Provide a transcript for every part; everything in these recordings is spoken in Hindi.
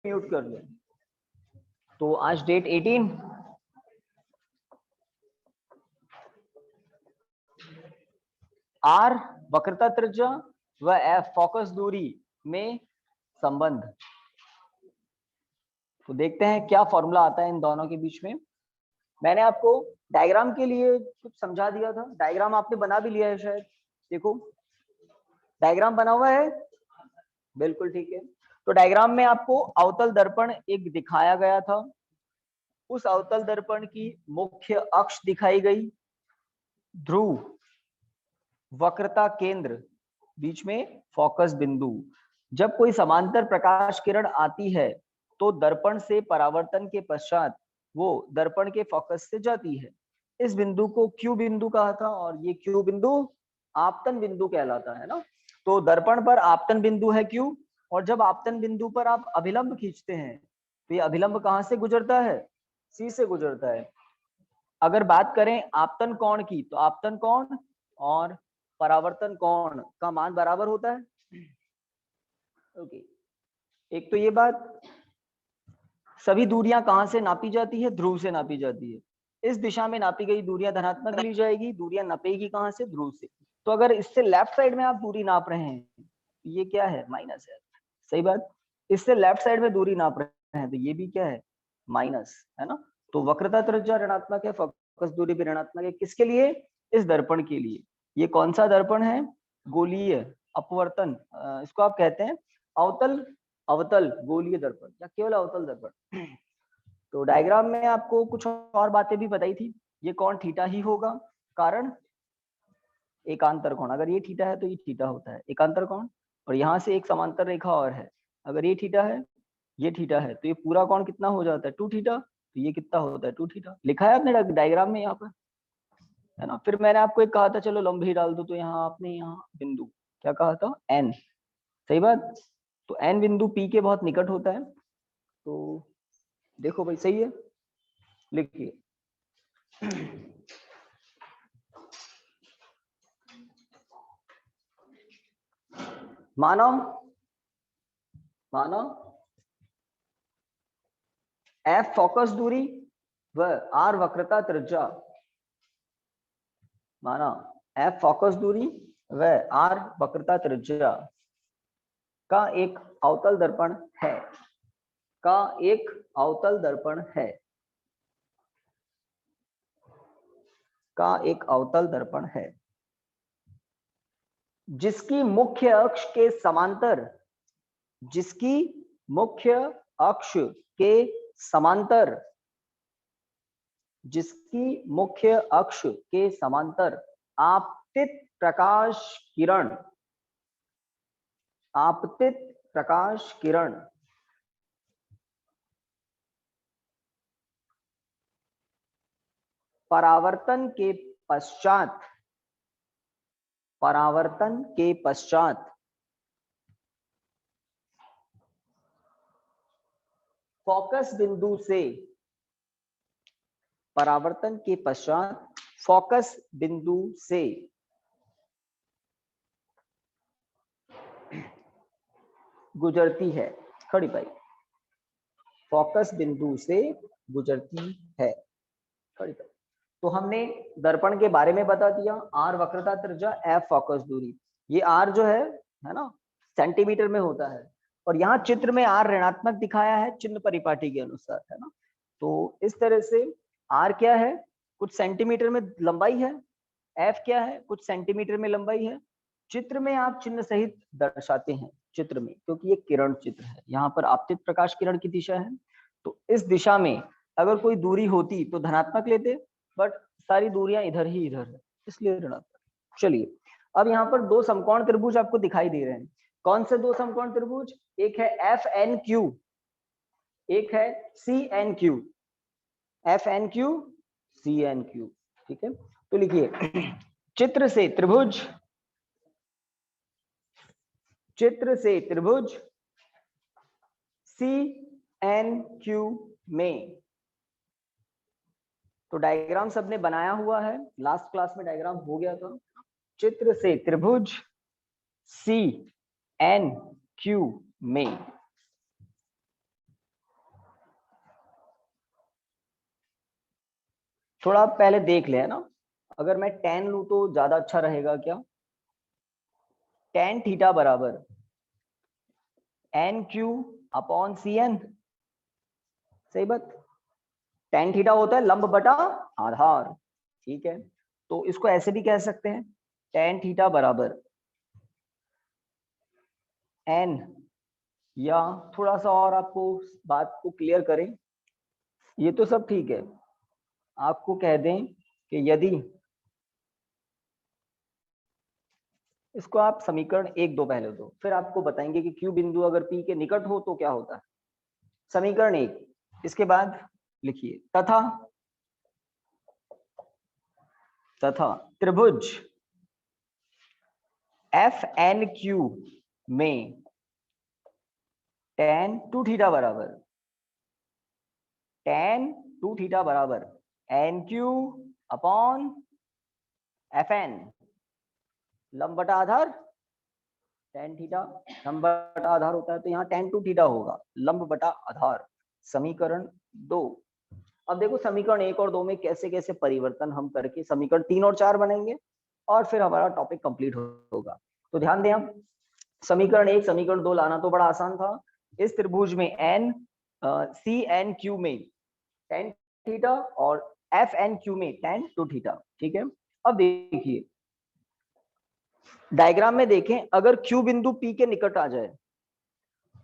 म्यूट कर लो। तो आज डेट 18, आर वक्रता त्रिज्या व एफ फोकस दूरी में संबंध। तो देखते हैं क्या फॉर्मूला आता है इन दोनों के बीच में। मैंने आपको डायग्राम के लिए कुछ समझा दिया था, डायग्राम आपने बना भी लिया है शायद। देखो डायग्राम बना हुआ है, बिल्कुल ठीक है। तो डायग्राम में आपको अवतल दर्पण एक दिखाया गया था, उस अवतल दर्पण की मुख्य अक्ष दिखाई गई, ध्रुव, वक्रता केंद्र, बीच में फोकस बिंदु। जब कोई समांतर प्रकाश किरण आती है तो दर्पण से परावर्तन के पश्चात वो दर्पण के फोकस से जाती है। इस बिंदु को क्यू बिंदु कहा था और ये क्यू बिंदु आपतन बिंदु कहलाता है ना। तो दर्पण पर आपतन बिंदु है क्यू, और जब आपतन बिंदु पर आप अभिलंब खींचते हैं तो ये अभिलंब कहां से गुजरता है? सी से गुजरता है। अगर बात करें आपतन कोण की, तो आपतन कोण और परावर्तन कोण का मान बराबर होता है। ओके, एक तो ये बात। सभी दूरियां कहां से नापी जाती है? ध्रुव से नापी जाती है। इस दिशा में नापी गई दूरियां धनात्मक ली जाएगी, दूरियां नपेगी कहां से? ध्रुव से। तो अगर इससे लेफ्ट साइड में आप दूरी नाप रहे हैं, ये क्या है? माइनस है, सही बात। इससे लेफ्ट साइड में दूरी नाप रहे हैं तो ये भी क्या है? माइनस है ना। तो वक्रता त्रिज्या ऋणात्मक है, फोकस दूरी भी ऋणात्मक है। किसके लिए? इस दर्पण के लिए। ये कौन सा दर्पण है? गोलीय अपवर्तन, इसको आप कहते हैं अवतल, अवतल गोलीय दर्पण या केवल अवतल दर्पण। तो डायग्राम में आपको कुछ और बातें भी बताई थी। ये कोण थीटा ही होगा, कारण एकांतर कोण। अगर ये थीटा है तो ये थीटा होता है एकांतर कोण। और यहाँ से एक समांतर रेखा और है, अगर ये थीटा है ये थीटा है तो ये पूरा कोण कितना हो जाता है? 2 थीटा। तो ये कितना होता है? 2 थीटा। लिखा है आपने डायग्राम में यहाँ पर, है ना। फिर मैंने आपको एक कहा था चलो लंब ही डाल दो, तो यहाँ आपने यहाँ बिंदु क्या कहा था? एन, सही बात। तो एन बिंदु पी के बहुत निकट होता है। तो देखो भाई सही है, लिखिए। मानो मानो एफ फोकस दूरी व आर वक्रता त्रिज्या, माना एफ फोकस दूरी व आर वक्रता त्रिज्या का एक अवतल दर्पण है, का एक अवतल दर्पण है, का एक अवतल दर्पण है, जिसकी मुख्य अक्ष के समांतर, जिसकी मुख्य अक्ष के समांतर, जिसकी मुख्य अक्ष के समांतर आपतित प्रकाश किरण, आपतित प्रकाश किरण परावर्तन के पश्चात, परावर्तन के पश्चात फोकस बिंदु से, परावर्तन के पश्चात फोकस बिंदु से गुजरती है। खड़ी पाई, फोकस बिंदु से गुजरती है। खड़ी पाई। तो हमने दर्पण के बारे में बता दिया, आर वक्रता त्रिज्या, एफ फोकस दूरी। ये आर जो है ना, सेंटीमीटर में होता है, और यहाँ चित्र में आर ऋणात्मक दिखाया है चिन्ह परिपाटी के अनुसार, है ना। तो इस तरह से आर क्या है? कुछ सेंटीमीटर में लंबाई है। एफ क्या है? कुछ सेंटीमीटर में लंबाई है। चित्र में आप चिन्ह सहित दर्शाते हैं चित्र में, क्योंकि ये किरण चित्र है। यहाँ पर आपतित प्रकाश किरण की दिशा है, तो इस दिशा में अगर कोई दूरी होती तो धनात्मक लेते, बट सारी दूरियां इधर ही इधर है, इसलिए ऋणात्मक। चलिए, अब यहाँ पर दो समकोण त्रिभुज आपको दिखाई दे रहे हैं। कौन से दो समकोण त्रिभुज? एक है एफ एन क्यू, एक है C N Q. F N Q, C N Q, ठीक है। तो लिखिए, चित्र से त्रिभुज, चित्र से त्रिभुज सी एन क्यू में, तो डायग्राम सबने बनाया हुआ है, लास्ट क्लास में डायग्राम हो गया था। चित्र से त्रिभुज सी एन क्यू में थोड़ा पहले देख ले, है ना। अगर मैं tan लूं तो ज्यादा अच्छा रहेगा क्या? tan थीटा बराबर NQ अपॉन CN, सही बात। tan थीटा होता है लंब बटा आधार, ठीक है। तो इसको ऐसे भी कह सकते हैं, tan थीटा बराबर N, या थोड़ा सा और आपको बात को क्लियर करें, ये तो सब ठीक है, आपको कह दें कि यदि इसको आप समीकरण 1 2 पहले दो, फिर आपको बताएंगे कि Q बिंदु अगर P के निकट हो तो क्या होता है। समीकरण 1, इसके बाद लिखिए तथा त्रिभुज FNQ में tan 2 थीटा बराबर NQ अपॉन FN, लंब बटा आधार, tan थीटा लंब बटा आधार होता है, तो यहाँ tan 2 थीटा होगा लंब बटा आधार। समीकरण 2। अब देखो समीकरण 1 और 2 में कैसे कैसे परिवर्तन हम करके समीकरण 3 और 4 बनेंगे और फिर हमारा टॉपिक कंप्लीट होगा। तो ध्यान दें, हम समीकरण 1 समीकरण 2 लाना तो बड़ा आसान था। इस त्रिभुज में CNQ में tan थीटा और FNQ में tan 2 थीटा, ठीक है। अब देखिए डायग्राम में देखें, अगर Q बिंदु P के निकट आ जाए,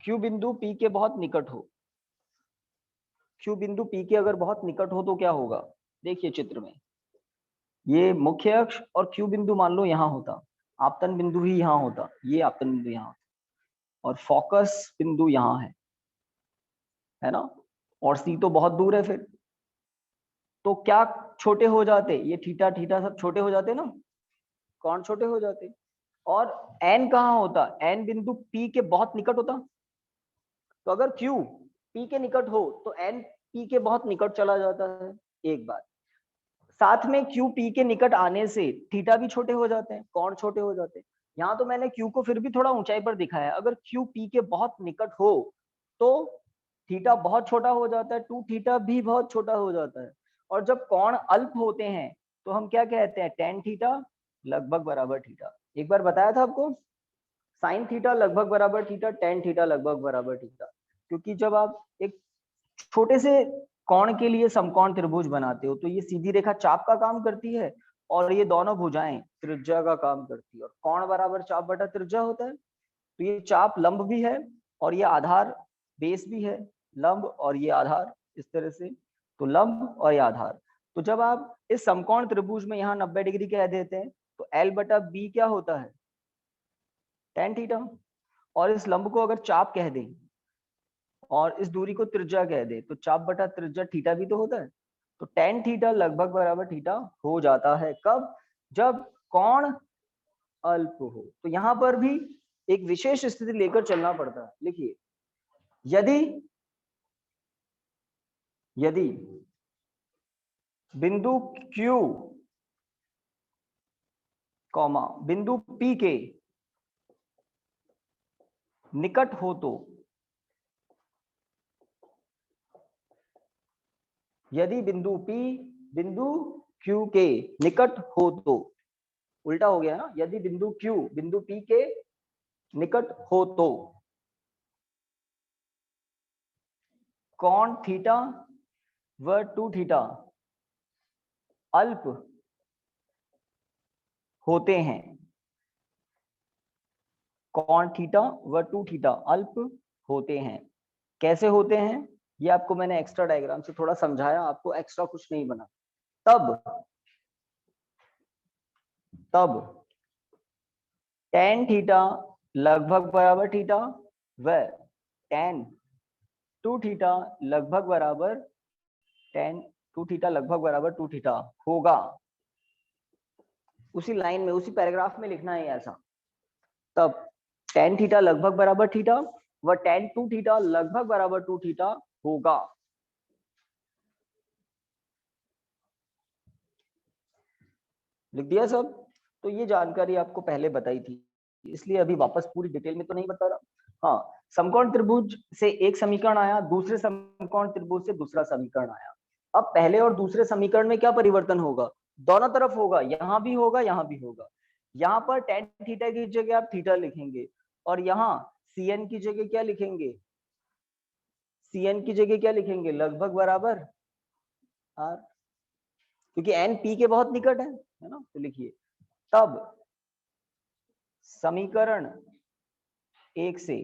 Q बिंदु P के बहुत निकट हो, Q बिंदु P के अगर बहुत निकट हो तो क्या होगा? देखिए चित्र में, ये मुख्य अक्ष और Q बिंदु मान लो यहाँ होता, आपतन बिंदु भी यहाँ होता, ये आपतन बिंदु यहाँ होता, और फोकस बिंदु यहाँ है ना, और C तो बहुत दूर है, फिर तो क्या छोटे हो जाते, ये थीटा थीटा सब छोटे हो जाते ना, कौन छोटे हो जाते, और N कहाँ होता, N बिंदु P के बहुत निकट होता। तो अगर Q P के निकट हो तो N P के बहुत निकट चला जाता है, एक बात। साथ में Q P के निकट आने से थीटा भी छोटे हो जाते हैं, कौन छोटे हो जाते हैं, यहाँ तो मैंने Q को फिर भी थोड़ा ऊंचाई पर दिखाया है, अगर Q P के बहुत निकट हो तो थीटा बहुत छोटा हो जाता है, 2 थीटा भी बहुत छोटा हो जाता है। और जब कोण अल्प होते हैं तो हम क्या कहते हैं, tan थीटा लगभग बराबर थीटा। एक बार बताया था आपको, sin थीटा लगभग बराबर थीटा, tan थीटा लगभग बराबर थीटा। क्योंकि जब आप एक छोटे से कोण के लिए समकोण त्रिभुज बनाते हो तो ये सीधी रेखा चाप का काम करती है और ये दोनों भुजाएं त्रिज्या का काम करती है, और कोण बराबर चाप बटा त्रिज्या होता है। तो ये चाप लंब भी है और ये आधार बेस भी है, लंब और ये आधार, इस तरह से, तो लंब और ये आधार। तो जब आप इस समकोण त्रिभुज में यहाँ 90 डिग्री कह देते हैं तो L बटा बी क्या होता है, tan थीटा। और इस लंब को अगर चाप कह दें और इस दूरी को त्रिज्या कह दे तो चाप बटा त्रिज्या थीटा भी तो होता है। तो tan थीटा लगभग बराबर थीटा हो जाता है, कब, जब कोण अल्प हो। तो यहाँ पर भी एक विशेष स्थिति लेकर चलना पड़ता है। लिखिए, यदि यदि बिंदु Q कॉमा बिंदु P के निकट हो तो, यदि बिंदु P बिंदु Q के निकट हो तो, उल्टा हो गया ना, यदि बिंदु Q बिंदु P के निकट हो तो कोण थीटा व 2 थीटा अल्प होते हैं, कोण थीटा व 2 थीटा अल्प होते हैं। कैसे होते हैं ये आपको मैंने एक्स्ट्रा डायग्राम से थोड़ा समझाया, आपको एक्स्ट्रा कुछ नहीं बना। तब tan थीटा लगभग बराबर थीटा व tan 2 थीटा लगभग बराबर tan 2 थीटा लगभग बराबर 2 थीटा होगा। उसी लाइन में उसी पैराग्राफ में लिखना है ऐसा। तब tan थीटा लगभग बराबर थीटा व tan 2 थीटा लगभग बराबर 2 थीटा होगा। लिख दिया सब। तो ये जानकारी आपको पहले बताई थी, इसलिए अभी वापस पूरी डिटेल में तो नहीं बता रहा। हाँ, समकोण त्रिभुज से एक समीकरण आया, दूसरे समकोण त्रिभुज से दूसरा समीकरण आया। अब पहले और दूसरे समीकरण में क्या परिवर्तन होगा, दोनों तरफ होगा, यहां भी होगा यहां भी होगा। यहाँ पर tan थीटा की जगह आप थीटा लिखेंगे और यहाँ cn की जगह क्या लिखेंगे, cn की जगह क्या लिखेंगे, लगभग बराबर r, क्योंकि n p के बहुत निकट है ना। तो लिखिए तब समीकरण 1 से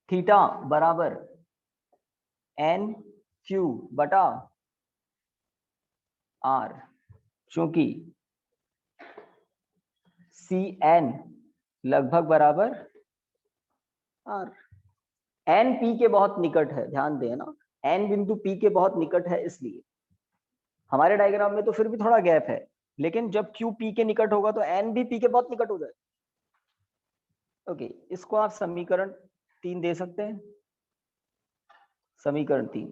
थीटा बराबर n q बटा r, चूंकि cn लगभग बराबर r, n p के बहुत निकट है, ध्यान दें ना, n बिंदु p के बहुत निकट है, इसलिए हमारे डायग्राम में तो फिर भी थोड़ा गैप है, लेकिन जब q p के निकट होगा तो n भी p के बहुत निकट हो जाए। ओके, इसको आप समीकरण 3 दे सकते हैं, समीकरण 3।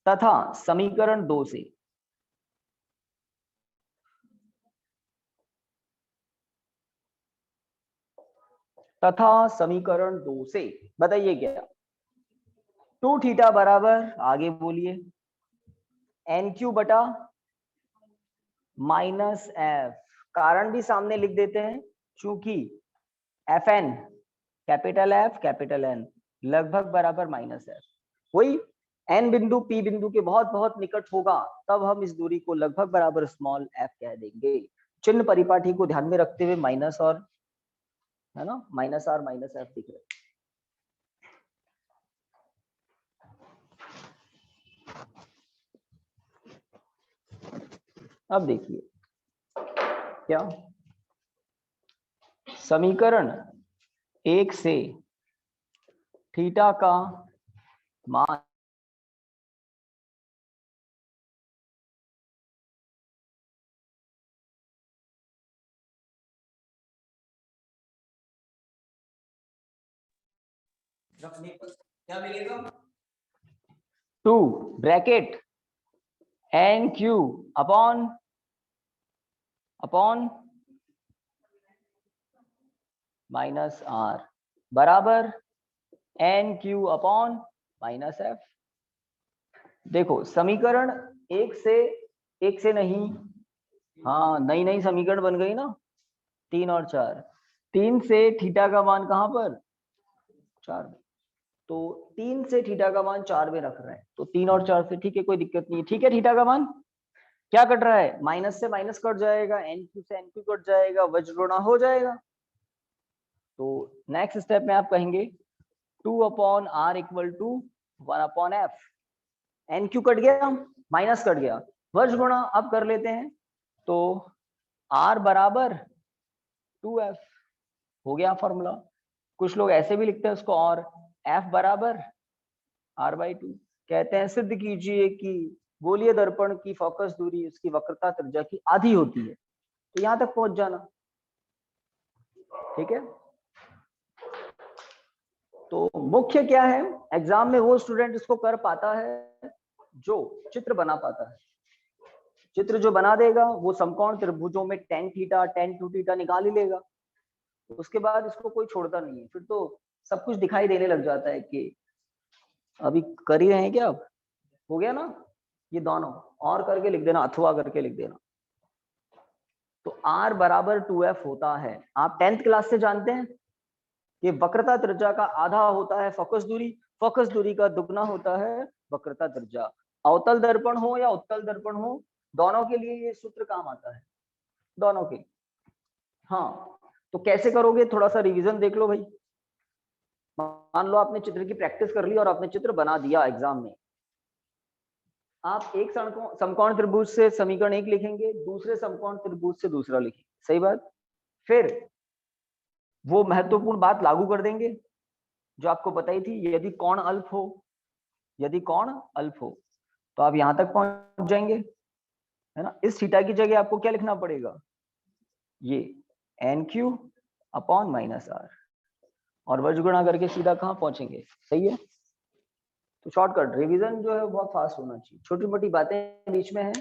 तथा समीकरण 2 से बताइए क्या, 2 थीटा बराबर, आगे बोलिए, एन क्यू बटा माइनस एफ, कारण भी सामने लिख देते हैं, चूंकि F N capital F capital N लगभग बराबर माइनस एफ, वही एन बिंदु पी बिंदु के बहुत बहुत निकट होगा, तब हम इस दूरी को लगभग बराबर स्मॉल एफ कह देंगे। चिन्ह परिपाटी को ध्यान में रखते हुए माइनस और, है ना, माइनस आर माइनस एफ दिख रहे हैं। अब देखिए क्या, समीकरण 1 से थीटा का मान रखने पर क्या मिलेगा, 2 bracket n Q upon minus r बराबर n Q upon minus f. देखो समीकरण 1 से नहीं, हाँ नई नई समीकरण बन गई ना, 3 और 4, 3 से थीटा का मान कहां पर 4 में, तो 3 से थीटा का मान 4 में रख रहे हैं, तो 3 और 4 से, ठीक है कोई दिक्कत नहीं है, ठीक है। थीटा का मान क्या कट रहा है, माइनस से माइनस कट जाएगा, एन क्यू से एन क्यू कट जाएगा, वज्र गुणा हो जाएगा। तो नेक्स्ट स्टेप में आप कहेंगे 2 upon R equal to 1 upon F, N Q cut गया, माइनस कट गया, वज्र गुणा अब कर लेते हैं, तो आर बराबर 2f हो गया फॉर्मूला। कुछ लोग ऐसे भी लिखते हैं उसको, और f बराबर r/2, कहते हैं सिद्ध कीजिए कि गोलीय दर्पण की फोकस दूरी उसकी वक्रता त्रिज्या की आधी होती है, तो यहां तक पहुंच जाना, ठीक है। तो मुख्य क्या है, एग्जाम में वो स्टूडेंट इसको कर पाता है जो चित्र बना पाता है, चित्र जो बना देगा वो समकोण त्रिभुजों में tan थीटा tan 2 थीटा निकाल ही लेगा, उसके बाद इसको कोई छोड़ता नहीं है, फिर तो सब कुछ दिखाई देने लग जाता है कि अभी कर ही रहे हैं क्या, अब हो गया ना, ये दोनों और करके लिख देना, अथवा करके लिख देना। तो r बराबर 2f होता है, आप 10th क्लास से जानते हैं, ये वक्रता त्रिज्या का आधा होता है फोकस दूरी का दुगना होता है वक्रता त्रिज्या। अवतल दर्पण हो या उत्तल दर्पण हो, दोनों के लिए ये सूत्र काम आता है, दोनों के। हाँ तो कैसे करोगे, थोड़ा सा रिवीजन देख लो भाई। मान लो आपने चित्र की प्रैक्टिस कर ली और आपने चित्र बना दिया एग्जाम में, आप एक समकोण त्रिभुज से समीकरण 1 लिखेंगे, दूसरे समकोण त्रिभुज से दूसरा लिखेंगे, सही बात। फिर वो महत्वपूर्ण बात लागू कर देंगे जो आपको बताई थी, यदि कोण अल्प हो तो आप यहां तक पहुंच जाएंगे, है ना। इस थीटा की जगह आपको क्या लिखना पड़ेगा, ये N Q upon minus R, और वज्र गुणा करके सीधा कहां पहुंचेंगे, सही है। तो शॉर्टकट रिवीजन जो है बहुत फास्ट होना चाहिए, छोटी मोटी बातें बीच में है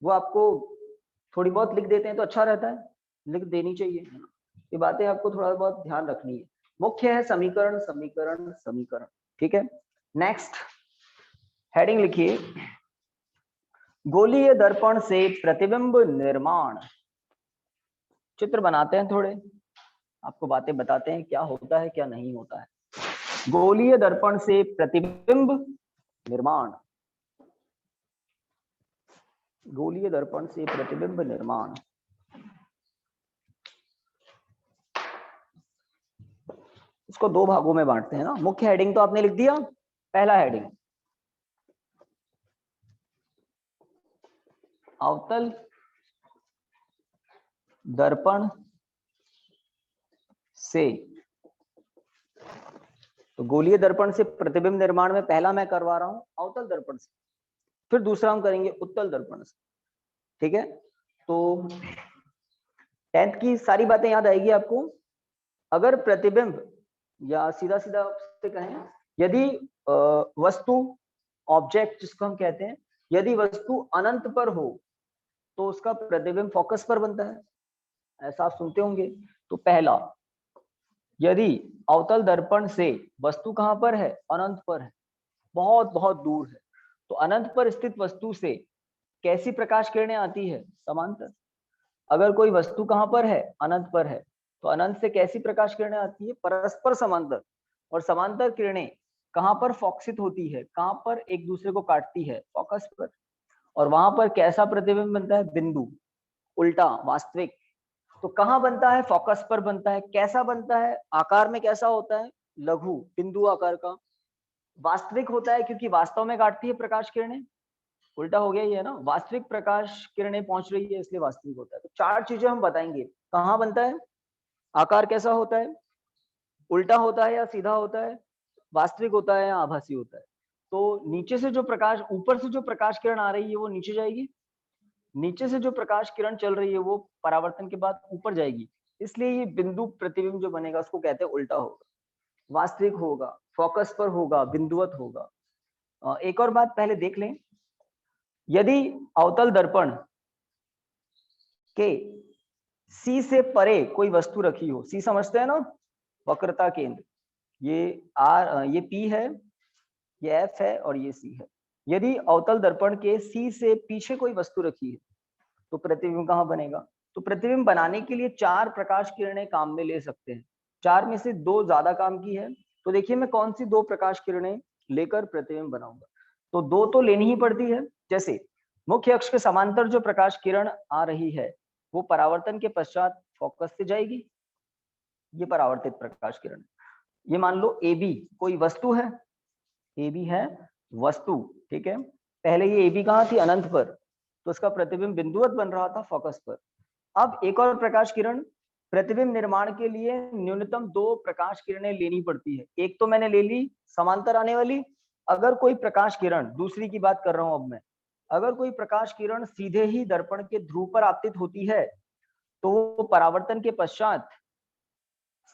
वो आपको थोड़ी बहुत लिख देते हैं तो अच्छा रहता है, लिख देनी चाहिए, है ना। ये बातें आपको थोड़ा बहुत ध्यान रखनी है। मुख्य है समीकरण समीकरण समीकरण। ठीक है, नेक्स्ट हेडिंग लिखिए, गोलीय दर्पण से प्रतिबिंब निर्माण। चित्र बनाते हैं, थोड़े आपको बातें बताते हैं क्या होता है क्या नहीं होता है। गोलीय दर्पण से प्रतिबिंब निर्माण, गोलीय दर्पण से प्रतिबिंब निर्माण। इसको दो भागों में बांटते हैं ना। मुख्य हेडिंग तो आपने लिख दिया, पहला हेडिंग अवतल दर्पण से, तो गोलीय दर्पण से प्रतिबिंब निर्माण में पहला मैं करवा रहा हूं अवतल दर्पण से, फिर दूसरा हम करेंगे उत्तल दर्पण से। ठीक है, तो 10th की सारी बातें याद आएगी आपको। अगर प्रतिबिंब, या सीधा सीधा से कहें, यदि वस्तु, ऑब्जेक्ट जिसको हम कहते हैं, यदि वस्तु अनंत पर हो तो उसका प्रतिबिंब फोकस पर बनता है, ऐसा आप सुनते होंगे। तो पहला, यदि अवतल दर्पण से वस्तु कहां पर है, अनंत पर है, बहुत बहुत दूर है, तो अनंत पर स्थित वस्तु से कैसी प्रकाश किरणें आती है, समांतर। अगर कोई वस्तु कहां पर है, अनंत पर है, तो अनंत से कैसी प्रकाश किरणें आती है, परस्पर समांतर। और समांतर किरणें कहां पर फोकसित होती है, कहां पर एक दूसरे को काटती है, फोकस पर। और वहां पर कैसा प्रतिबिंब बनता है, बिंदु, उल्टा, वास्तविक। तो कहां बनता है, फोकस पर बनता है। कैसा बनता है, आकार में कैसा होता है, लघु, बिंदु आकार का। वास्तविक होता है क्योंकि वास्तव में काटती है प्रकाश किरणें। उल्टा हो गया ये है ना, वास्तविक प्रकाश किरणें पहुंच रही है इसलिए वास्तविक होता है। तो चार चीजें हम बताएंगे, कहां बनता है, आकार कैसा होता है, उल्टा होता है या सीधा होता है, वास्तविक होता है या आभासी होता है। तो नीचे से जो प्रकाश, ऊपर से जो प्रकाश किरण आ रही है वो नीचे जाएगी, नीचे से जो प्रकाश किरण चल रही है वो परावर्तन के बाद ऊपर जाएगी। इसलिए ये बिंदु प्रतिबिंब जो बनेगा उसको कहते हैं उल्टा होगा, वास्तविक होगा, फोकस पर होगा, बिंदुवत होगा। एक और बात पहले देख लें, यदि अवतल दर्पण के सी से परे कोई वस्तु रखी हो, सी समझते हैं ना, वक्रता केंद्र, ये आर, ये पी है, ये एफ है और ये सी है। यदि अवतल दर्पण के सी से पीछे कोई वस्तु रखी है तो प्रतिबिंब कहां बनेगा। तो प्रतिबिंब बनाने के लिए चार प्रकाश किरणें काम में ले सकते हैं, चार में से दो ज्यादा काम की है। तो देखिए मैं कौन सी दो प्रकाश किरणें लेकर प्रतिबिंब बनाऊंगा। तो दो तो लेनी ही पड़ती है। जैसे मुख्य अक्ष के समांतर जो प्रकाश किरण आ रही है वो परावर्तन के पश्चात फोकस से जाएगी, ये परावर्तित प्रकाश किरण। ये मान लो ए बी कोई वस्तु है, ए बी है वस्तु, ठीक है। पहले ये ए बी कहाँ थी, अनंत पर, तो उसका प्रतिबिंब बिंदुवत बन रहा था फोकस पर। अब एक और प्रकाश किरण, प्रतिबिंब निर्माण के लिए न्यूनतम दो प्रकाश किरणें लेनी पड़ती है। एक तो मैंने ले ली समांतर आने वाली। अगर कोई प्रकाश किरण, दूसरी की बात कर रहा हूं अब मैं, अगर कोई प्रकाश किरण सीधे ही दर्पण के ध्रुव पर आपतित होती है तो वो परावर्तन के पश्चात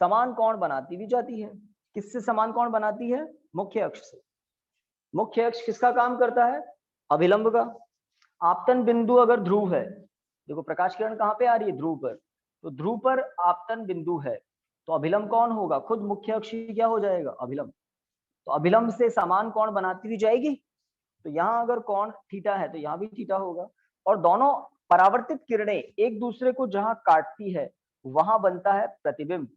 समान कोण बनाती भी जाती है। किससे समान कोण बनाती है, मुख्य अक्ष से। मुख्य अक्ष किसका काम करता है, अभिलंब का। आपतन बिंदु अगर ध्रुव है, देखो प्रकाश किरण कहां पे आ रही है, ध्रुव पर, तो ध्रुव पर आपतन बिंदु है, तो अभिलंब कौन होगा, खुद मुख्य अक्ष क्या हो जाएगा, अभिलंब। तो अभिलंब से समान कोण बनाती भी जाएगी। तो यहाँ अगर कोण थीटा है तो यहाँ भी थीटा होगा। और दोनों परावर्तित किरणें एक दूसरे को जहां काटती है वहां बनता है प्रतिबिंब,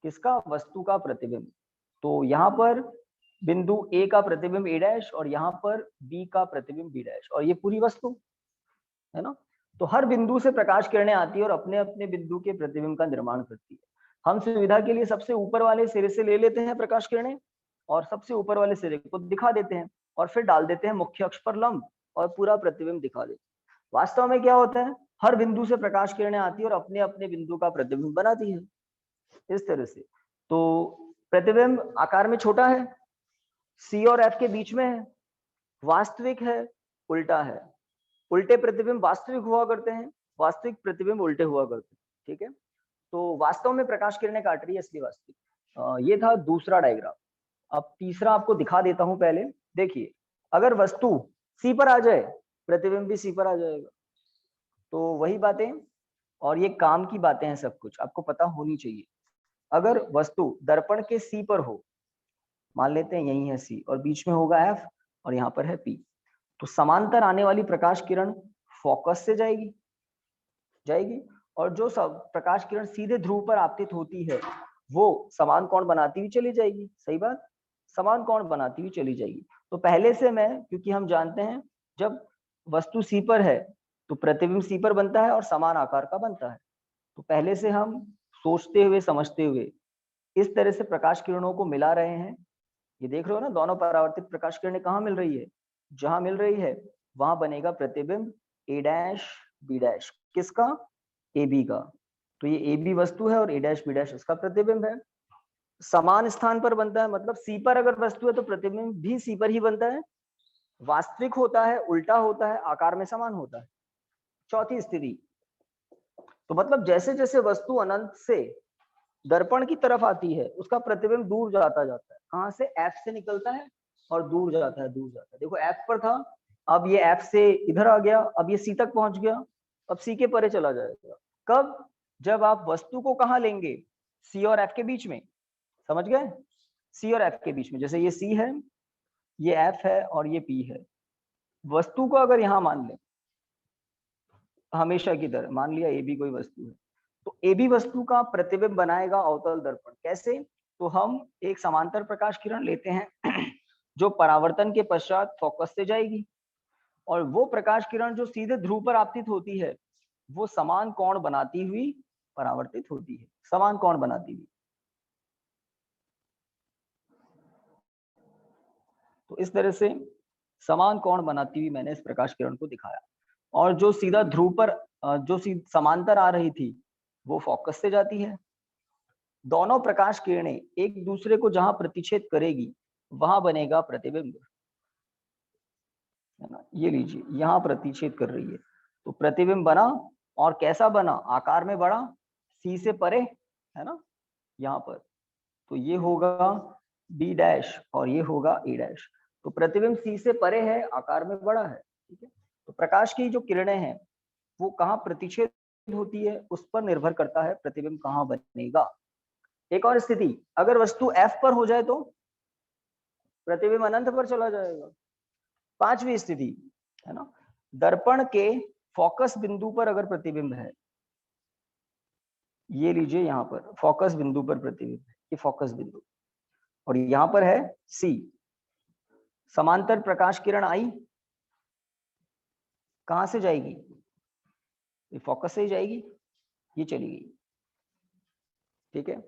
किसका, वस्तु का प्रतिबिंब। तो यहाँ पर बिंदु ए का प्रतिबिंब ए डैश और यहाँ पर बी का प्रतिबिंब बी डैश, और ये पूरी वस्तु है ना। तो हर बिंदु से प्रकाश किरणें आती है और अपने अपने बिंदु के प्रतिबिंब का निर्माण करती है। हम सुविधा के लिए सबसे ऊपर वाले सिरे से ले लेते हैं प्रकाश किरणें और सबसे ऊपर वाले सिरे को दिखा देते हैं और फिर डाल देते हैं मुख्य अक्ष पर लंब और पूरा प्रतिबिंब दिखा देते हैं। वास्तव में क्या होता है, हर बिंदु से प्रकाश किरणें आती है और अपने अपने बिंदु का प्रतिबिंब बनाती है, इस तरह से। तो प्रतिबिंब आकार में छोटा है, सी और एफ के बीच में है, वास्तविक है, उल्टा है। उल्टे प्रतिबिंब वास्तविक हुआ करते हैं, वास्तविक प्रतिबिंब उल्टे हुआ करते हैं, ठीक है। तो वास्तव में प्रकाश किरणें काट रही है इसलिए वास्तविक। ये था दूसरा डायग्राम। अब तीसरा आपको दिखा देता हूं। पहले देखिए, अगर वस्तु सी पर आ जाए प्रतिबिंब भी सी पर आ जाएगा। तो वही बातें, और ये काम की बातें हैं, सब कुछ आपको पता होनी चाहिए। अगर वस्तु दर्पण के सी पर हो, मान लेते हैं यही है सी और बीच में होगा एफ और यहाँ पर है पी, तो समांतर आने वाली प्रकाश किरण फोकस से जाएगी और जो सब प्रकाश किरण सीधे ध्रुव पर आपतित होती है वो समान कोण बनाती हुई चली जाएगी। सही बात, समान कोण बनाती हुई चली जाएगी। तो पहले से मैं, क्योंकि हम जानते हैं जब वस्तु सी पर है तो प्रतिबिंब सी पर बनता है और समान आकार का बनता है, तो पहले से हम सोचते हुए समझते हुए इस तरह से प्रकाश किरणों को मिला रहे हैं। ये देख रहे हो ना, दोनों परावर्तित प्रकाश किरणें कहाँ मिल रही है, जहां मिल रही है वहां बनेगा प्रतिबिंब ए डैश बी डैश, किसका, ए बी का। तो ये ए बी वस्तु है और ए डैश बी डैश इसका प्रतिबिंब है। समान स्थान पर बनता है, मतलब सी पर अगर वस्तु है तो प्रतिबिंब भी सी पर ही बनता है, वास्तविक होता है, उल्टा होता है, आकार में समान होता है। चौथी स्थिति, तो मतलब जैसे जैसे वस्तु अनंत से दर्पण की तरफ आती है उसका प्रतिबिंब दूर जाता जाता है। कहां से, एफ से निकलता है और दूर जाता है, दूर जाता है। देखो एफ पर था, अब ये एफ से इधर आ गया, अब ये सी तक पहुंच गया, अब सी के परे चला जाएगा। कब, जब आप वस्तु को कहां लेंगे, सी और एफ के बीच में, समझ गए, सी और एफ के बीच में। जैसे ये सी है, ये एफ है और ये पी है। वस्तु को अगर यहां मान लें, हमेशा की तरह मान लिया ए बी कोई वस्तु है, तो ए बी वस्तु का प्रतिबिंब बनाएगा अवतल दर्पण। कैसे, तो हम एक समांतर प्रकाश किरण लेते हैं जो परावर्तन के पश्चात फोकस से जाएगी और वो प्रकाश किरण जो सीधे ध्रुव पर आपतित होती है वो समान कोण बनाती हुई परावर्तित होती है, समान कोण बनाती हुई। तो इस तरह से समान कोण बनाती हुई मैंने इस प्रकाश किरण को दिखाया, और जो सीधा ध्रुव पर जो समांतर आ रही थी वो फोकस से जाती है। दोनों प्रकाश किरणें एक दूसरे को जहां प्रतिच्छेद करेगी वहां बनेगा प्रतिबिंब, है ना। ये लीजिए यहाँ प्रतिच्छेद कर रही है तो प्रतिबिंब बना, और कैसा बना, आकार में बड़ा, सी से परे, है ना, यहाँ पर। तो ये होगा बी डैश और ये होगा ए डैश। तो प्रतिबिंब सी से परे है, आकार में बड़ा है, ठीक है। तो प्रकाश की जो किरणें हैं वो कहाँ प्रतिच्छेद होती है उस पर निर्भर करता है प्रतिबिंब कहाँ बनेगा। एक और स्थिति, अगर वस्तु एफ पर हो जाए तो प्रतिबिंब अनंत पर चला जाएगा। पांचवी स्थिति, है ना, दर्पण के फोकस बिंदु पर अगर प्रतिबिंब है, ये लीजिए यहाँ पर फोकस बिंदु पर प्रतिबिंब है, ये फोकस बिंदु, और यहाँ पर है सी, समांतर प्रकाश किरण आई, कहां से जाएगी, ये फोकस से ही जाएगी, ये चली गई, ठीक है।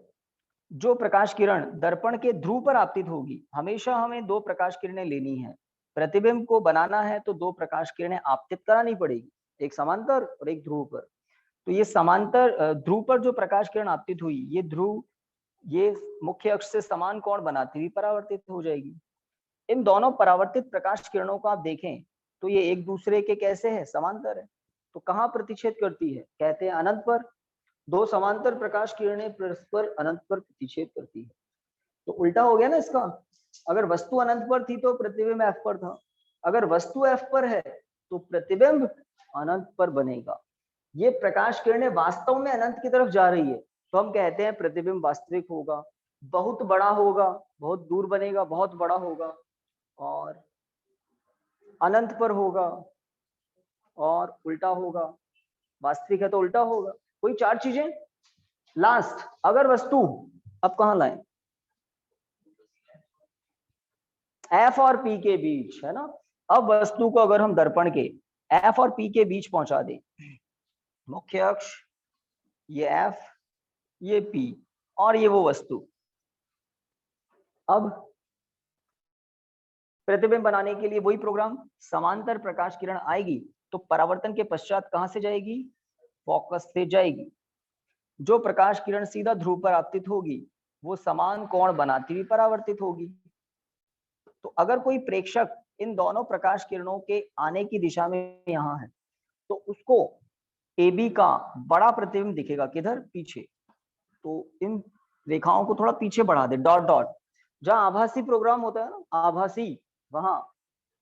जो प्रकाश किरण दर्पण के ध्रुव पर आपतित होगी, हमेशा हमें दो प्रकाश किरणें लेनी है, प्रतिबिंब को बनाना है तो दो प्रकाश किरणें आपतित करानी पड़ेगी, एक समांतर और एक ध्रुव पर। तो ये समांतर ध्रुव पर जो प्रकाश किरण आपतित हुई, ये ध्रुव ये मुख्य अक्ष से समान कोण बनाती हुई परावर्तित हो जाएगी। इन दोनों परावर्तित प्रकाश किरणों को आप देखें तो ये एक दूसरे के कैसे है, समांतर है। तो कहाँ प्रतिच्छेद करती है, कहते हैं अनंत पर। दो समांतर प्रकाश किरणें परस्पर अनंत पर प्रतिच्छेद करती है। तो उल्टा हो गया ना इसका, अगर वस्तु अनंत पर थी तो प्रतिबिंब एफ पर था, अगर वस्तु एफ पर है तो प्रतिबिंब अनंत पर बनेगा। ये प्रकाश किरणें वास्तव में अनंत की तरफ जा रही है तो हम कहते हैं प्रतिबिंब वास्तविक होगा, बहुत बड़ा होगा, बहुत दूर बनेगा, बहुत बड़ा होगा, और अनंत पर होगा, और उल्टा होगा, वास्तविक है तो उल्टा होगा। कोई चार चीजें। लास्ट, अगर वस्तु, अब कहां लाएं, एफ और पी के बीच, है ना। अब वस्तु को अगर हम दर्पण के एफ और पी के बीच पहुंचा दें, मुख्य अक्ष ये एफ, ये पी, और ये वो वस्तु, अब प्रतिबिंब बनाने के लिए वही प्रोग्राम, समांतर प्रकाश किरण आएगी तो परावर्तन के पश्चात कहां से जाएगी, फोकस से जाएगी। जो प्रकाश किरण सीधा ध्रुव पर आपतित होगी वो समान कोण बनाती हुई परावर्तित होगी। तो अगर कोई प्रेक्षक इन दोनों प्रकाश किरणों के आने की दिशा में यहाँ है तो उसको ए बी का बड़ा प्रतिबिंब दिखेगा, किधर, पीछे। तो इन रेखाओं को थोड़ा पीछे बढ़ा दे, डॉट डॉट, जहां आभासी प्रोग्राम होता है ना, आभासी, वहां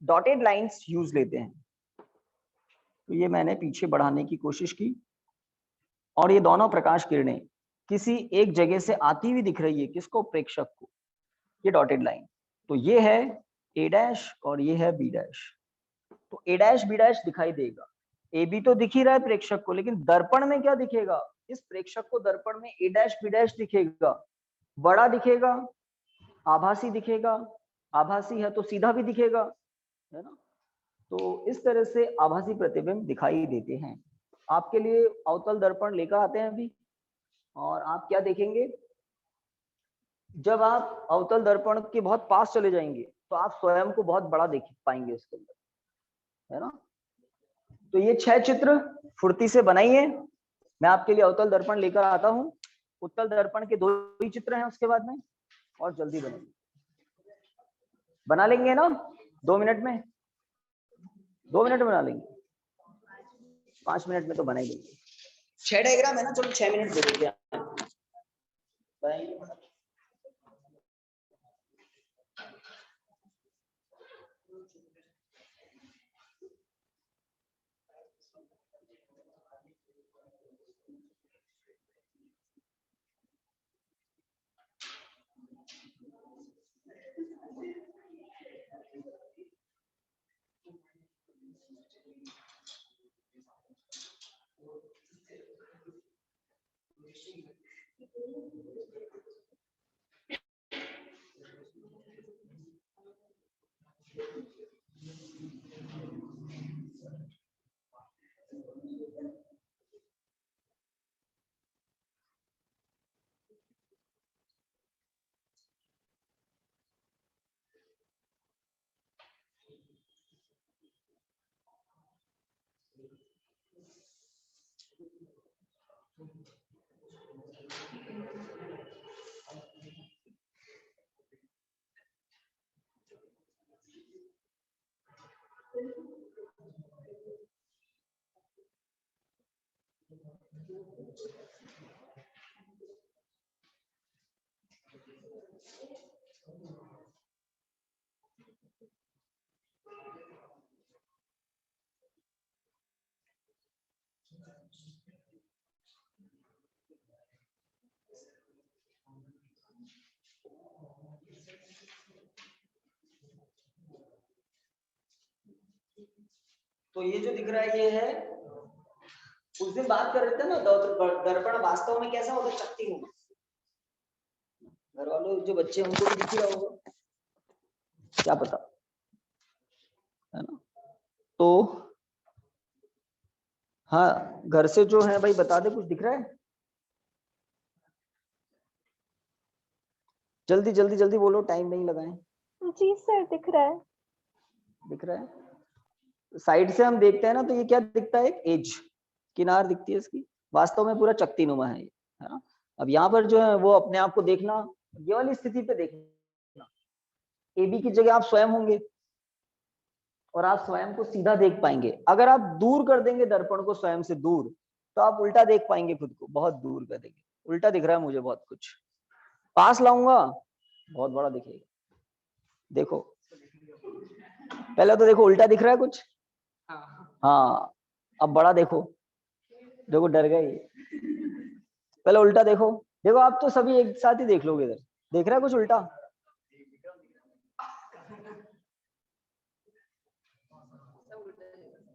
डॉटेड लाइंस यूज लेते हैं। तो ये मैंने पीछे बढ़ाने की कोशिश की, और ये दोनों प्रकाश किरणें किसी एक जगह से आती हुई दिख रही है, किसको? प्रेक्षक को, ये डॉटेड लाइन। तो ये है ए डैश और ये है बी डैश। तो ए डैश बी डैश दिखाई देगा, ए बी तो दिख ही रहा है प्रेक्षक को, लेकिन दर्पण में क्या दिखेगा? इस प्रेक्षक को दर्पण में ए डैश बी डैश दिखेगा, बड़ा दिखेगा, आभासी दिखेगा, आभासी है तो सीधा भी दिखेगा, है ना। तो इस तरह से आभासी प्रतिबिंब दिखाई देते हैं। आपके लिए अवतल दर्पण लेकर आते हैं अभी, और आप क्या देखेंगे, जब आप अवतल दर्पण के बहुत पास चले जाएंगे तो आप स्वयं को बहुत बड़ा देख पाएंगे उसके अंदर, है ना। तो ये 6 चित्र फुर्ती से बनाइए, मैं आपके लिए अवतल दर्पण लेकर आता हूँ। उत्तल दर्पण के 2 ही चित्र हैं उसके बाद में, और जल्दी बनाइए, बना लेंगे ना 2 मिनट में? 2 मिनट में बना लेंगे, 5 मिनट में तो बना ही देंगे। 6 डायग्राम है ना, चलो 6 मिनट दे देंगे। तो ये जो दिख रहा है ये है, उस दिन बात कर रहे थे ना, दर्पण वास्तव में कैसा होता है? शक्ति होगा। घर वालों जो बच्चे उनको भी दिख रहा होगा, क्या पता, है ना। तो हाँ, घर से जो है भाई बता दे, कुछ दिख रहा है? जल्दी जल्दी जल्दी बोलो, टाइम नहीं लगाएं। जी सर, दिख रहा है। दिख रहा है। साइड से हम देखते हैं ना, तो ये क्या दिखता है? एक एज, किनार दिखती है इसकी, वास्तव में पूरा चकतीनुमा है ये, है ना। अब यहाँ पर जो है वो अपने आप को देखना, ये वाली स्थिति पे देखना, ए बी की जगह आप स्वयं होंगे और आप स्वयं को सीधा देख पाएंगे। अगर आप दूर कर देंगे दर्पण को स्वयं से दूर, तो आप उल्टा देख पाएंगे खुद को, बहुत दूर कर देंगे। उल्टा दिख रहा है मुझे बहुत कुछ, पास लाऊंगा बहुत बड़ा दिखेगा। देखो पहले तो देखो, उल्टा दिख रहा है कुछ, हाँ अब बड़ा देखो, देखो डर गए। पहले उल्टा देखो, देखो आप तो सभी एक साथ ही देख लोगे, इधर देख रहा है कुछ उल्टा?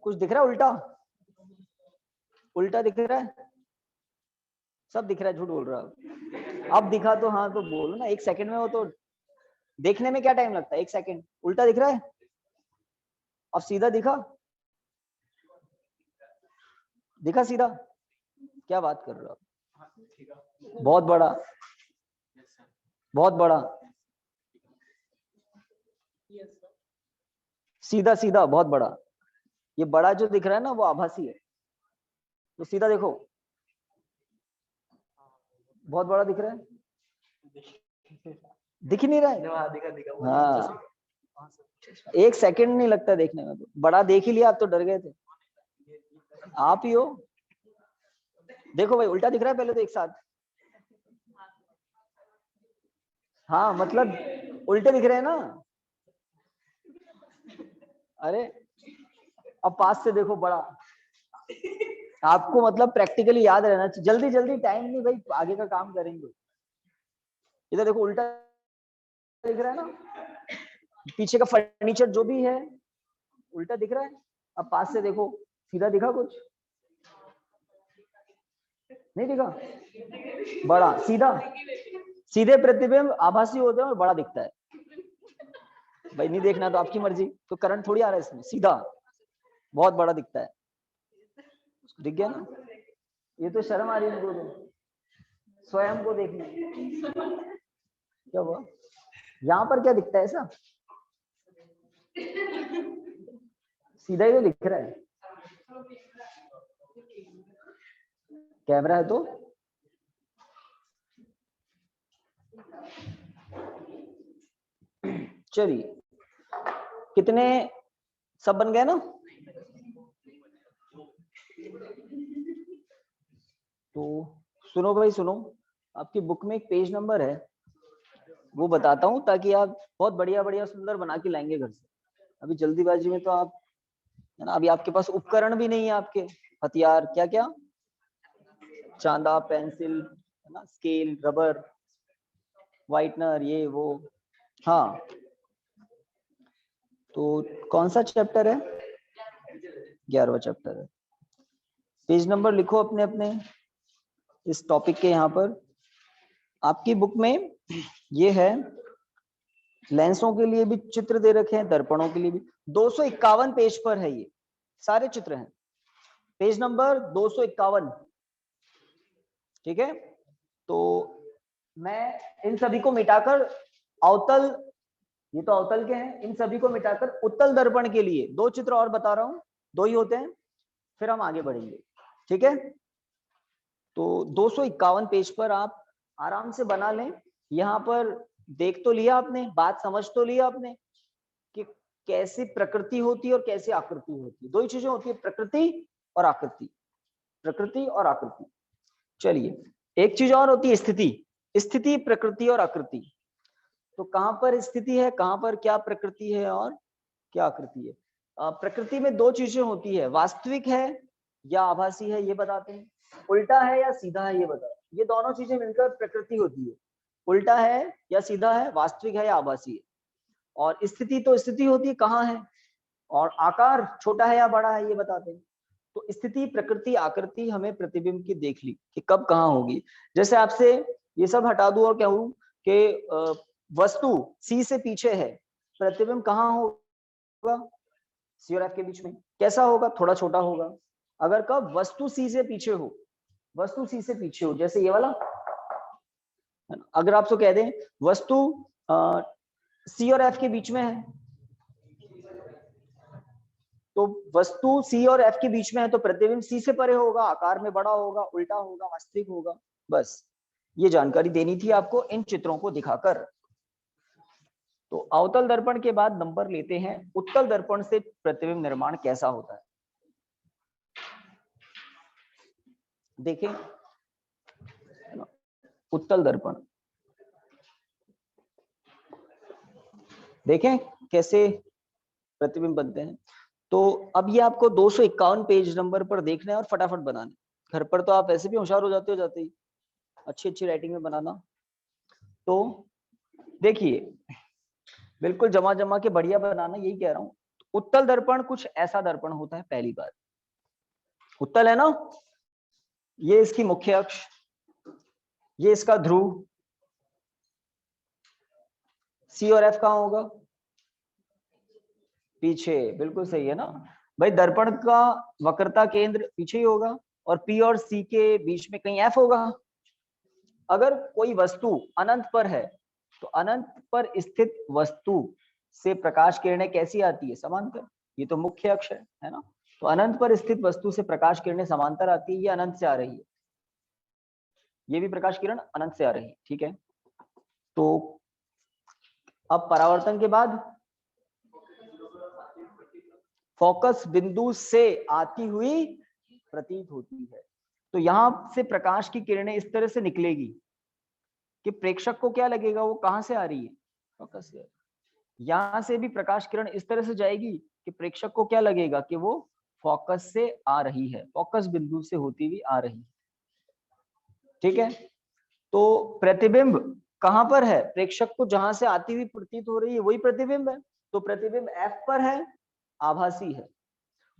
कुछ दिख रहा है उल्टा? उल्टा दिख रहा है? सब दिख रहा है, झूठ बोल रहा है। अब दिखा तो हाँ तो बोलो ना, 1 सेकंड में, वो तो देखने में क्या टाइम लगता है, 1 सेकंड। उल्टा दिख रहा है? अब सीधा दिखा? दिखा सीधा? क्या बात कर रहे हो आप? बहुत बड़ा, बहुत बड़ा, सीधा सीधा बहुत बड़ा। ये बड़ा जो दिख रहा है ना, वो आभासी है, तो सीधा देखो, बहुत बड़ा दिख रहा है। दिख ही नहीं रहा है? हाँ, 1 सेकंड नहीं लगता देखने में, तो बड़ा देख ही लिया, आप तो डर गए थे, आप ही हो। देखो भाई, उल्टा दिख रहा है पहले तो एक साथ, हाँ मतलब उल्टे दिख रहे हैं ना। अरे अब पास से देखो बड़ा, आपको मतलब प्रैक्टिकली याद रहना चाहिए, जल्दी जल्दी टाइम नहीं भाई, आगे का काम करेंगे। इधर देखो उल्टा दिख रहा है ना, पीछे का फर्नीचर जो भी है उल्टा दिख रहा है। अब पास से देखो, सीधा दिखा कुछ? नहीं दिखा? बड़ा सीधा, सीधे प्रतिबिंब आभासी होते हैं और बड़ा दिखता है। भाई नहीं देखना तो आपकी मर्जी, तो करंट थोड़ी आ रहा है इसमें, सीधा बहुत बड़ा दिखता है। दिख गया ना? ये तो शर्म आ रही है इनको तो, स्वयं को देखने। क्या हुआ? यहाँ पर क्या दिखता है ऐसा? सीधा ही तो दिख रहा है, कैमरा है तो। चलिए, कितने सब बन गए ना? तो सुनो भाई सुनो, आपकी बुक में एक पेज नंबर है, वो बताता हूँ ताकि आप बहुत बढ़िया बढ़िया सुंदर बना के लाएंगे घर से। अभी जल्दीबाजी में तो आप, है ना, अभी आपके पास उपकरण भी नहीं है, आपके हथियार क्या क्या, चांदा, पेंसिल, है ना, स्केल, रबर, व्हाइटनर, ये वो। हाँ, तो कौन सा चैप्टर है? 11वां चैप्टर है। पेज नंबर लिखो अपने अपने इस टॉपिक के। यहाँ पर आपकी बुक में ये है, लेंसों के लिए भी चित्र दे रखे हैं, दर्पणों के लिए भी। 251 पेज पर है, ये सारे चित्र हैं, पेज नंबर 251। ठीक है, तो मैं इन सभी को मिटाकर अवतल, ये तो अवतल के हैं, इन सभी को मिटाकर उत्तल दर्पण के लिए दो चित्र और बता रहा हूं, दो ही होते हैं, फिर हम आगे बढ़ेंगे। ठीक है, तो 251 पेज पर आप आराम से बना लें। यहाँ पर देख तो लिया आपने, बात समझ तो लिया आपने कि कैसी प्रकृति होती है और कैसी आकृति होती है। दो ही चीजें होती है, प्रकृति और आकृति, प्रकृति और आकृति। चलिए, एक चीज और होती है स्थिति, स्थिति, प्रकृति और आकृति। तो कहां पर स्थिति है, कहां पर क्या प्रकृति है और क्या आकृति है? प्रकृति में दो चीजें होती है, वास्तविक है या आभासी है ये बताते हैं, उल्टा है या सीधा है ये बताते हैं। ये दोनों चीजें मिलकर प्रकृति होती है, उल्टा है या सीधा है, वास्तविक है या आभासी है। और स्थिति तो स्थिति होती है, कहाँ है, और आकार छोटा है या बड़ा है ये बताते हैं। तो स्थिति, प्रकृति, आकृति हमें प्रतिबिंब की देख ली कि कब कहाँ होगी। जैसे आपसे ये सब हटा दूं और कहूं कि वस्तु सी से पीछे है, प्रतिबिंब कहाँ होगा? सी और एफ के बीच में। कैसा होगा? थोड़ा छोटा होगा। अगर कब वस्तु सी से पीछे हो, वस्तु सी से पीछे हो, जैसे ये वाला, अगर आपसे कह दें वस्तु सी और एफ के बीच में है, तो वस्तु सी और एफ के बीच में है तो प्रतिबिंब सी से परे होगा, आकार में बड़ा होगा, उल्टा होगा, वास्तविक होगा। बस ये जानकारी देनी थी आपको इन चित्रों को दिखाकर। तो अवतल दर्पण के बाद नंबर लेते हैं उत्तल दर्पण से प्रतिबिंब निर्माण कैसा होता है। देखें उत्तल दर्पण, देखें कैसे प्रतिबिंब बनते हैं। तो अब ये आपको 251 पेज नंबर पर देखना है और फटाफट बनाना है। घर पर तो आप ऐसे भी होशियार हो जाते ही, अच्छी अच्छी राइटिंग में बनाना। तो देखिए, बिल्कुल जमा जमा के बढ़िया बनाना, यही कह रहा हूं। उत्तल दर्पण कुछ ऐसा दर्पण होता है, पहली बात उत्तल है ना, ये इसकी मुख्य अक्ष, ये इसका ध्रुव, सी और एफ कहां होगा? पीछे, बिल्कुल सही है ना भाई। दर्पण का वक्रता केंद्र पीछे ही होगा और पी और सी के बीच में कहीं एफ होगा। अगर कोई वस्तु अनंत पर है तो अनंत पर स्थित वस्तु से प्रकाश किरणें कैसी आती है? समांतर। ये तो मुख्य अक्ष है ना, तो अनंत पर स्थित वस्तु से प्रकाश किरणें समांतर आती है, ये अनंत से आ रही है, ये भी प्रकाश किरण अनंत से आ रही है। ठीक है, तो अब परावर्तन के बाद फोकस बिंदु से आती हुई प्रतीत होती है। तो यहां से प्रकाश की किरणें इस तरह से निकलेगी कि प्रेक्षक को क्या लगेगा, वो कहां से आ रही है? फोकस से। यहां से भी प्रकाश किरण इस तरह से जाएगी कि प्रेक्षक को क्या लगेगा कि वो फोकस से आ रही है, फोकस बिंदु से होती हुई आ रही है। ठीक है, तो प्रतिबिंब कहां पर है? प्रेक्षक को जहां से आती हुई प्रतीत हो रही है वही प्रतिबिंब है। तो प्रतिबिंब F पर है, आभासी है।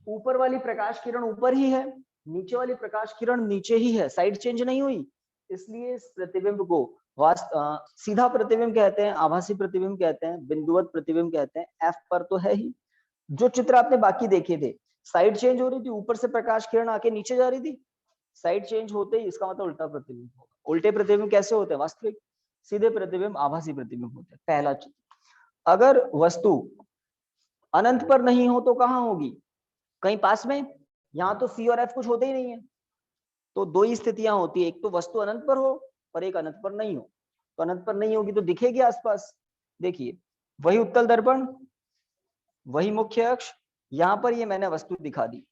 ऊपर वाली प्रकाश किरण ऊपर ही है, नीचे वाली प्रकाश किरण नीचे ही है, साइड चेंज नहीं हुई, इसलिए इस प्रतिबिंब को सीधा प्रतिबिंब कहते हैं, आभासी प्रतिबिंब कहते हैं, बिंदुवत प्रतिबिंब कहते हैं। F पर तो है ही। जो चित्र आपने बाकी देखे थे, साइड चेंज हो रही थी, ऊपर से प्रकाश किरण आके नीचे जा रही थी, साइड चेंज होते ही इसका मतलब उल्टा प्रतिबिंब होगा। उल्टे प्रतिबिंब कैसे होते हैं? वास्तविक। सीधे प्रतिबिंब आभासी प्रतिबिंब होते हैं। पहला चित्र। अगर वस्तु अनंत पर नहीं हो तो कहां होगी? कहीं पास में। यहाँ तो C और F कुछ होते ही नहीं है, तो दो ही स्थितियां होती है, एक तो वस्तु अनंत पर हो और एक अनंत पर नहीं हो। तो अनंत पर नहीं होगी तो दिखेगी आसपास। देखिए, वही उत्तल दर्पण, वही मुख्य अक्ष, यहाँ पर ये मैंने वस्तु दिखा दी।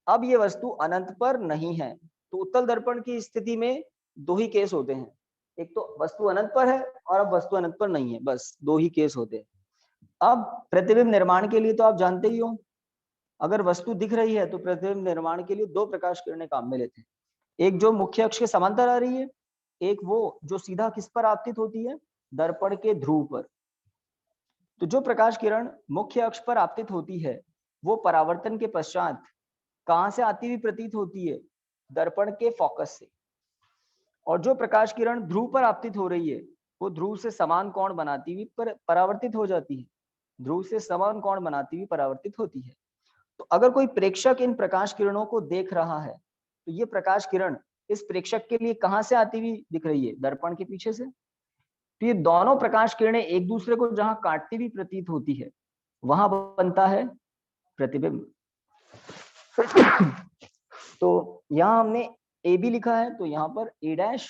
अब ये वस्तु अनंत पर नहीं है, तो उत्तल दर्पण की स्थिति में दो ही केस होते हैं, एक तो वस्तु अनंत पर है और अब वस्तु अनंत पर नहीं है, बस दो ही केस होते हैं। अब प्रतिबिंब निर्माण के लिए तो आप जानते ही हो, अगर वस्तु दिख रही है तो प्रतिबिंब निर्माण के लिए दो प्रकाश किरणें काम में लेते हैं। एक जो मुख्य अक्ष के समांतर आ रही है, एक वो जो सीधा किस पर आपतित होती है? दर्पण के ध्रुव पर। तो जो प्रकाश किरण मुख्य अक्ष पर आपतित होती है वो परावर्तन के पश्चात कहां से आती हुई प्रतीत होती है? दर्पण के फोकस से। और जो प्रकाश किरण ध्रुव पर आपतित हो रही है वो ध्रुव से समान कोण बनाती हुई परावर्तित हो जाती है, ध्रुव से समान कोण बनाती हुई परावर्तित होती है। तो अगर कोई प्रेक्षक इन प्रकाश किरणों को देख रहा है तो ये प्रकाश किरण इस प्रेक्षक के लिए कहां से आती हुई दिख रही है? दर्पण के पीछे से। तो ये दोनों प्रकाश किरणें एक दूसरे को जहां काटती हुई प्रतीत होती है वहां बनता है प्रतिबिंब। तो यहां हमने ए बी लिखा है, तो यहाँ पर ए डैश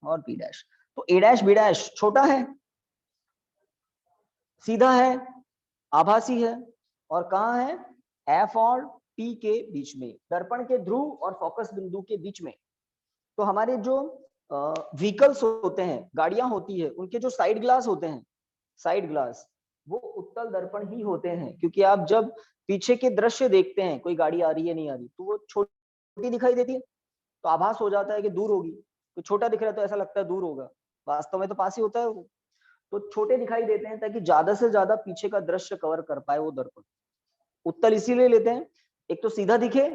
और बी डैश। तो ए डैश बी डैश छोटा है, सीधा है, आभासी है, और कहाँ है? एफ और पी के बीच में, दर्पण के ध्रुव और फोकस बिंदु के बीच में। तो हमारे जो व्हीकल्स होते हैं, गाड़ियां होती है, उनके जो साइड ग्लास होते हैं, साइड ग्लास वो उत्तल दर्पण ही होते हैं, क्योंकि आप जब पीछे के दृश्य देखते हैं, कोई गाड़ी आ रही है नहीं आ रही, तो वो छोटी दिखाई देती है, तो आभास हो जाता है कि दूर होगी। तो छोटा दिख रहा है तो ऐसा लगता है दूर होगा, वास्तव में तो पास ही होता है वो। तो छोटे दिखाई देते हैं ताकि ज्यादा से ज्यादा पीछे का दृश्य कवर कर पाए वो दर्पण। उत्तल इसीलिए लेते हैं, एक तो सीधा दिखे,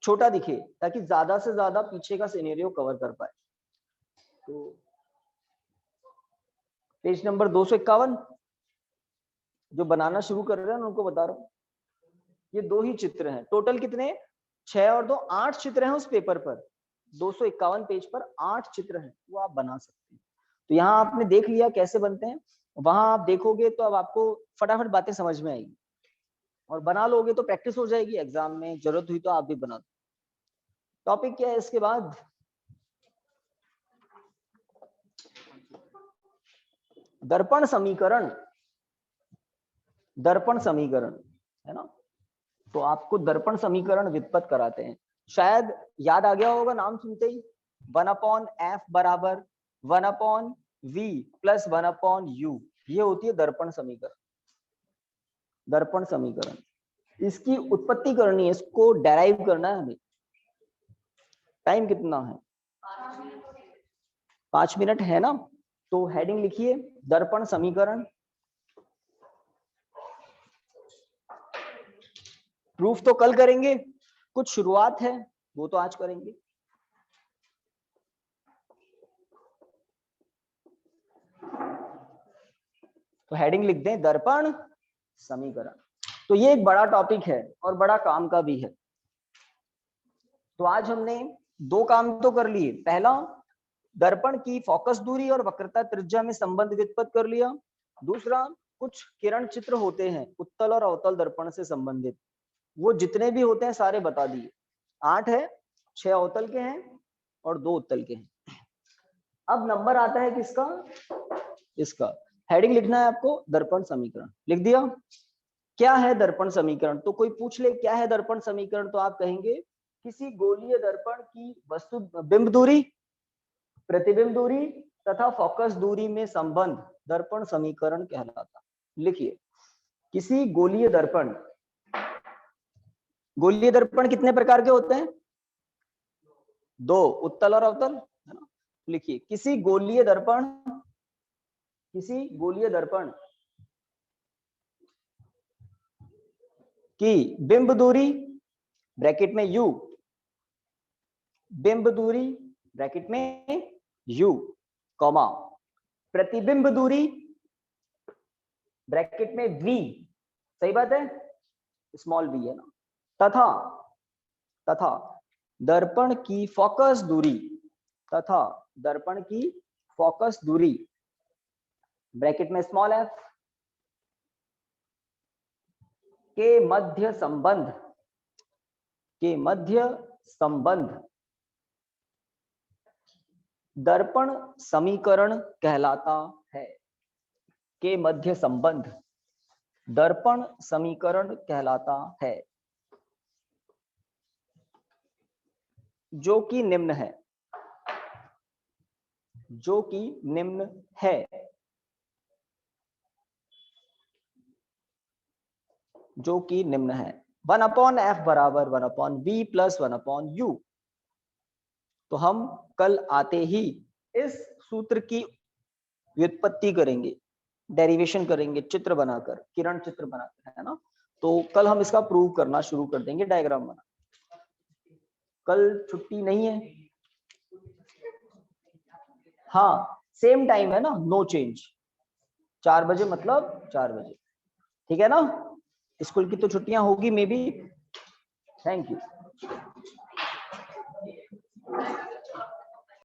छोटा दिखे, ताकि ज्यादा से ज्यादा पीछे का सिनेरियो कवर कर पाए। तो पेज नंबर 251 जो बनाना शुरू कर रहे हैं उनको बता रहा हूं, ये दो ही चित्र हैं। टोटल कितने? 6 और 2 8 चित्र हैं उस पेपर पर। 251 पेज पर 8 चित्र हैं, वो आप बना सकते हैं। तो यहाँ आपने देख लिया कैसे बनते हैं, वहां आप देखोगे तो अब आपको फटाफट बातें समझ में आएगी, और बना लोगे तो प्रैक्टिस हो जाएगी, एग्जाम में जरूरत हुई तो आप भी बना दो। टॉपिक क्या है इसके बाद? दर्पण समीकरण। दर्पण समीकरण है ना, तो आपको दर्पण समीकरण व्युत्पत्त कराते हैं। शायद याद आ गया होगा नाम सुनते ही, 1/f बराबर 1/v प्लस 1/u, ये होती है दर्पण समीकरण। दर्पण समीकरण, इसकी उत्पत्ति करनी है, इसको डेराइव करना है हमें। टाइम कितना है? 5 मिनट है ना। तो हेडिंग लिखिए दर्पण समीकरण। प्रूफ तो कल करेंगे, कुछ शुरुआत है वो तो आज करेंगे। तो हेडिंग लिख दें दर्पण समीकरण। तो ये एक बड़ा टॉपिक है और बड़ा काम का भी है। तो आज हमने दो काम तो कर लिए। पहला, दर्पण की फोकस दूरी और वक्रता त्रिज्या में संबंध व्युत्पत्त कर लिया। दूसरा, कुछ किरण चित्र होते हैं उत्तल और अवतल दर्पण से संबंधित, वो जितने भी होते हैं सारे बता दिए। 8 है, 6 अवतल के हैं और 2 उत्तल के हैं। अब नंबर आता है किसका? इसका। हेडिंग लिखना है आपको दर्पण समीकरण। लिख दिया? क्या है दर्पण समीकरण? तो कोई पूछ ले क्या है दर्पण समीकरण, तो आप कहेंगे किसी गोलीय दर्पण की वस्तु बिंब दूरी, प्रतिबिंब दूरी तथा फोकस दूरी में संबंध दर्पण समीकरण कहलाता। लिखिए, किसी गोलीय दर्पण गोलीय दर्पण कितने प्रकार के होते हैं? 2, उत्तल और अवतल, है ना। लिखिए, किसी गोलीय दर्पण की बिंब दूरी ब्रैकेट में u, बिंब दूरी ब्रैकेट में u, कॉमा, प्रतिबिंब दूरी ब्रैकेट में v, सही बात है, स्मॉल v है ना, तथा दर्पण की फोकस दूरी ब्रैकेट में स्मॉल f के मध्य संबंध दर्पण समीकरण कहलाता है। के मध्य संबंध दर्पण समीकरण कहलाता है, जो कि निम्न है, 1/f बराबर 1/v प्लस 1/u। तो हम कल आते ही इस सूत्र की व्युत्पत्ति करेंगे, डेरिवेशन करेंगे, चित्र बनाकर, किरण चित्र बनाकर, है ना। तो कल हम इसका प्रूव करना शुरू कर देंगे, डायग्राम बना। कल छुट्टी नहीं है? हाँ, सेम टाइम है ना, नो चेंज, 4 बजे मतलब 4 बजे, ठीक है ना। स्कूल की तो छुट्टियां होगी मे बी। Thank you.